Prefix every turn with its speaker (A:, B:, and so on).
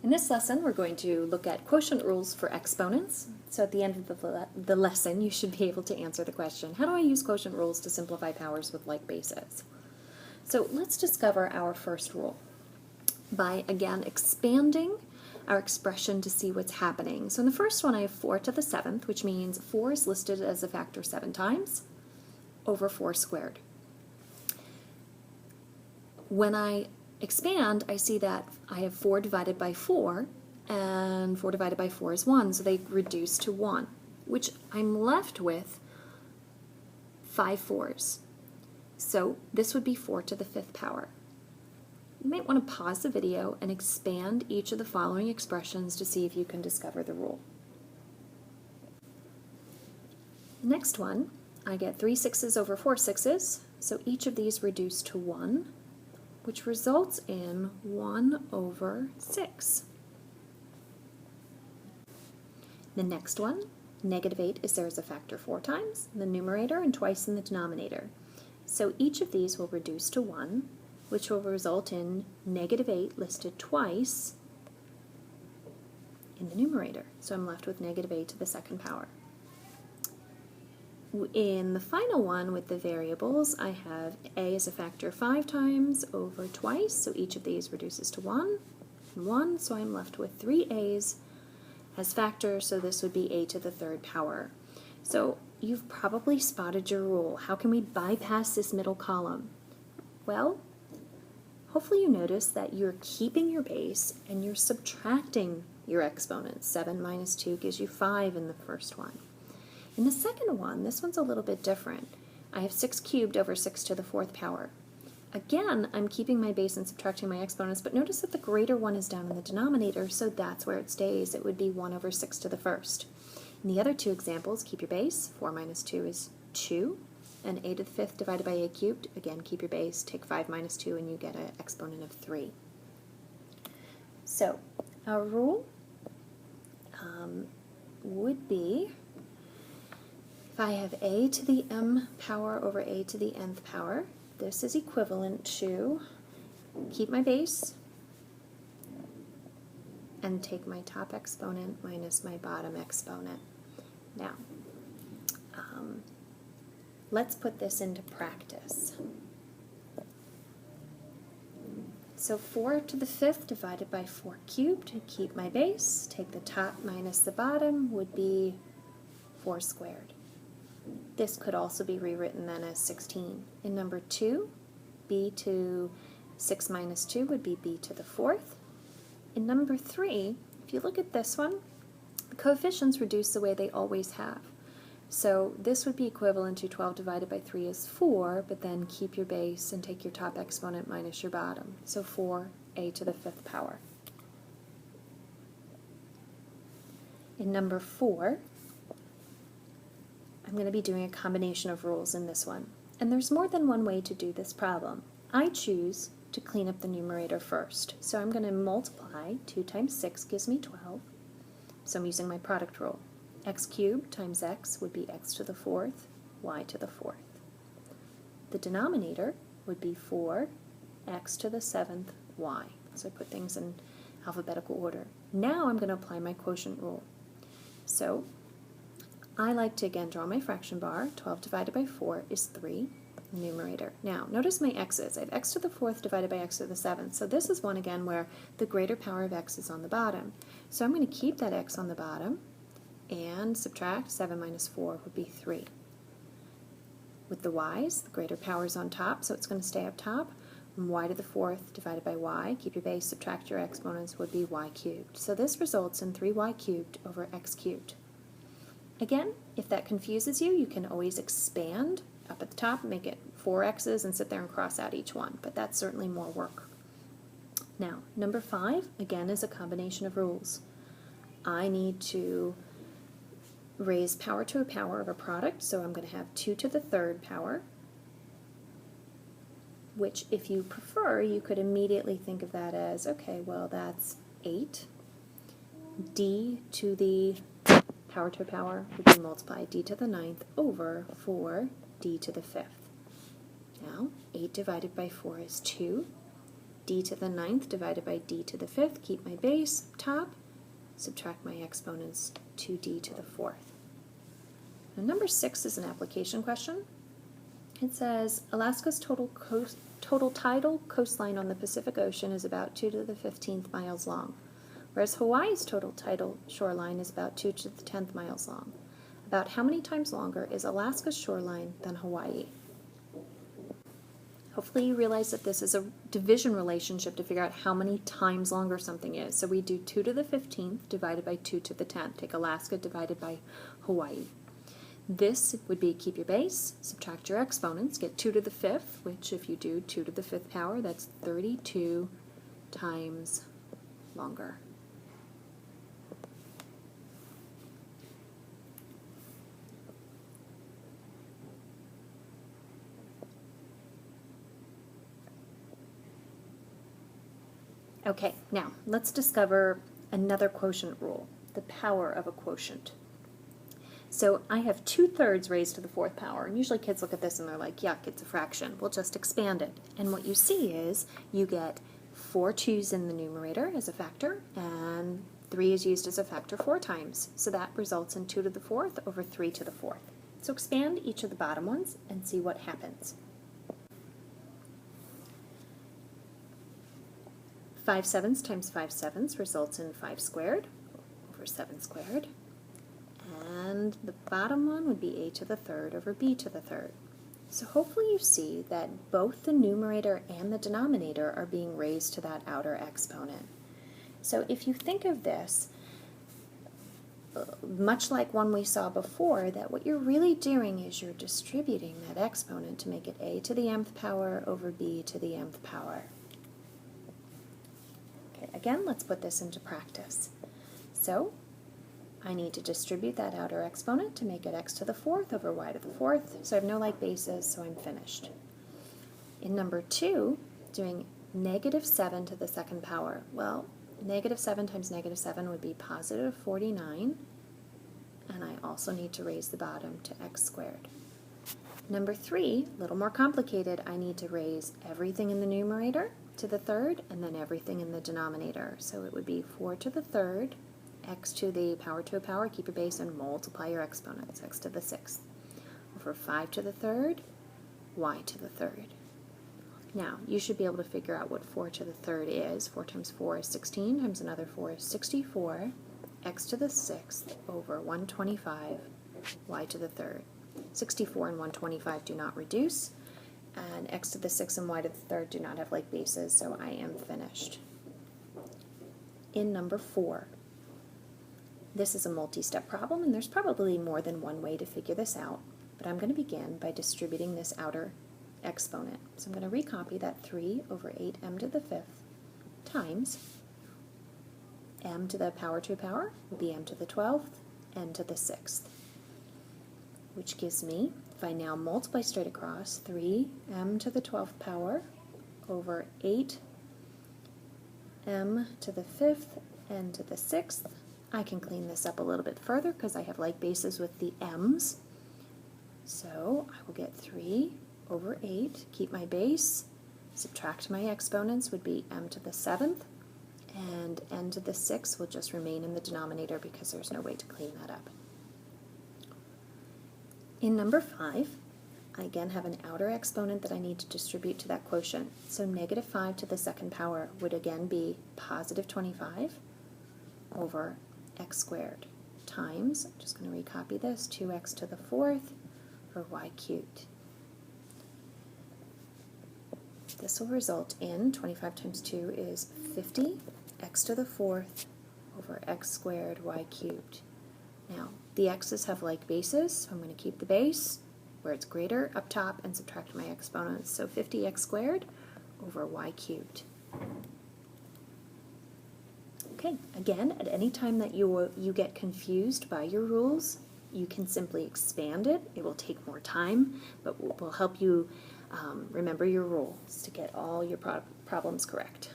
A: In this lesson, we're going to look at quotient rules for exponents. So at the end of the lesson, you should be able to answer the question, how do I use quotient rules to simplify powers with like bases? So let's discover our first rule by, again, expanding our expression to see what's happening. So in the first one, I have 4 to the 7th, which means 4 is listed as a factor 7 times over 4 squared. When I expand, I see that I have 4 divided by 4, and 4 divided by 4 is 1, so they reduce to 1, which I'm left with 5 4s. So this would be 4 to the 5th power. You might want to pause the video and expand each of the following expressions to see if you can discover the rule. Next one, I get 3 6s over 4 6s, so each of these reduce to 1, which results in 1 over 6. The next one, negative 8 is there as a factor 4 times in the numerator and twice in the denominator. So each of these will reduce to 1, which will result in negative 8 listed twice in the numerator. So I'm left with negative 8 to the 2nd power. In the final one with the variables, I have a as a factor 5 times over twice, so each of these reduces to 1 and 1, so I'm left with 3 a's as factors, so this would be a to the 3rd power. So you've probably spotted your rule. How can we bypass this middle column? Well, hopefully you notice that you're keeping your base and you're subtracting your exponents. 7 minus 2 gives you 5 in the first one. In the second one, this one's a little bit different. I have 6 cubed over 6 to the 4th power. Again, I'm keeping my base and subtracting my exponents, but notice that the greater one is down in the denominator, so that's where it stays. It would be 1 over 6 to the 1st. In the other two examples, keep your base. 4 minus 2 is 2, and a to the 5th divided by a cubed. Again, keep your base. Take 5 minus 2, and you get an exponent of 3. So our rule would be, if I have a to the m power over a to the nth power, this is equivalent to keep my base and take my top exponent minus my bottom exponent. Now, let's put this into practice. So 4 to the 5th divided by 4 cubed, keep my base, take the top minus the bottom, would be 4 squared. This could also be rewritten then as 16. In number 2, b to 6 minus 2 would be b to the 4th. In number 3, if you look at this one, the coefficients reduce the way they always have. So this would be equivalent to 12 divided by 3 is 4, but then keep your base and take your top exponent minus your bottom. So 4a to the 5th power. In number 4, I'm going to be doing a combination of rules in this one. And there's more than one way to do this problem. I choose to clean up the numerator first. So I'm going to multiply. 2 times 6 gives me 12. So I'm using my product rule. X cubed times x would be x to the 4th, y to the 4th. The denominator would be 4x to the 7th, y. So I put things in alphabetical order. Now I'm going to apply my quotient rule. So I like to, again, draw my fraction bar. 12 divided by 4 is 3, numerator. Now, notice my x's. I have x to the 4th divided by x to the 7th. So this is one, again, where the greater power of x is on the bottom. So I'm going to keep that x on the bottom and subtract. 7 minus 4 would be 3. With the y's, the greater power is on top, so it's going to stay up top. And y to the 4th divided by y, keep your base, subtract your exponents, would be y cubed. So this results in 3y cubed over x cubed. Again, if that confuses you, you can always expand up at the top, make it 4 x's, and sit there and cross out each one, but that's certainly more work. Now, number 5, again, is a combination of rules. I need to raise power to a power of a product, so I'm going to have 2 to the 3rd power, which, if you prefer, you could immediately think of that as, okay, well, that's 8. D to the power to a power would be multiplied d to the 9th over 4 d to the 5th. Now, 8 divided by 4 is 2. d to the 9th divided by d to the 5th, keep my base top, subtract my exponents 2d to the 4th. Now number 6 is an application question. It says Alaska's total tidal coastline on the Pacific Ocean is about 2 to the 15th miles long, whereas Hawaii's total tidal shoreline is about 2 to the 10th miles long. About how many times longer is Alaska's shoreline than Hawaii? Hopefully you realize that this is a division relationship to figure out how many times longer something is. So we do 2 to the 15th divided by 2 to the 10th. Take Alaska divided by Hawaii. This would be keep your base, subtract your exponents, get 2 to the 5th, which if you do 2 to the 5th power, that's 32 times longer. Okay, now let's discover another quotient rule, the power of a quotient. So I have 2/3 raised to the 4th power, and usually kids look at this and they're like, yuck, it's a fraction. We'll just expand it. And what you see is you get 4 2's in the numerator as a factor, and 3 is used as a factor 4 times. So that results in 2 to the 4th over 3 to the 4th. So expand each of the bottom ones and see what happens. 5 7s times 5 7s results in 5 squared over 7 squared. And the bottom one would be a to the 3rd over b to the 3rd. So hopefully you see that both the numerator and the denominator are being raised to that outer exponent. So if you think of this, much like one we saw before, that what you're really doing is you're distributing that exponent to make it a to the mth power over b to the mth power. Again, let's put this into practice. So I need to distribute that outer exponent to make it x to the 4th over y to the 4th. So I have no like bases, so I'm finished. In number 2, doing -7 to the 2nd power. Well, -7 times -7 would be positive 49, and I also need to raise the bottom to x squared. Number 3, a little more complicated. I need to raise everything in the numerator to the 3rd, and then everything in the denominator. So it would be 4 to the 3rd, x to the power to a power, keep your base, and multiply your exponents, x to the 6th, over 5 to the 3rd, y to the 3rd. Now, you should be able to figure out what 4 to the 3rd is. 4 times 4 is 16, times another 4 is 64, x to the 6th over 125, y to the 3rd. 64 and 125 do not reduce, and x to the 6th and y to the 3rd do not have like bases, so I am finished. In number 4, this is a multi-step problem, and there's probably more than one way to figure this out, but I'm going to begin by distributing this outer exponent. So I'm going to recopy that 3 over 8m to the 5th times m to the power to a power would be m to the 12th, n to the 6th, which gives me, if I now multiply straight across, 3m to the 12th power over 8m to the 5th, n to the 6th. I can clean this up a little bit further because I have like bases with the m's. So I will get 3 over 8, keep my base, subtract my exponents would be m to the 7th, and n to the 6th will just remain in the denominator because there's no way to clean that up. In number 5, I again have an outer exponent that I need to distribute to that quotient. So -5 to the 2nd power would again be positive 25 over x squared times, I'm just going to recopy this, 2x to the 4th over y cubed. This will result in 25 times 2 is 50, x to the 4th over x squared y cubed. Now, the x's have like bases, so I'm going to keep the base where it's greater up top and subtract my exponents. So 50x squared over y cubed. Okay, again, at any time that you get confused by your rules, you can simply expand it. It will take more time, but will help you remember your rules to get all your problems correct.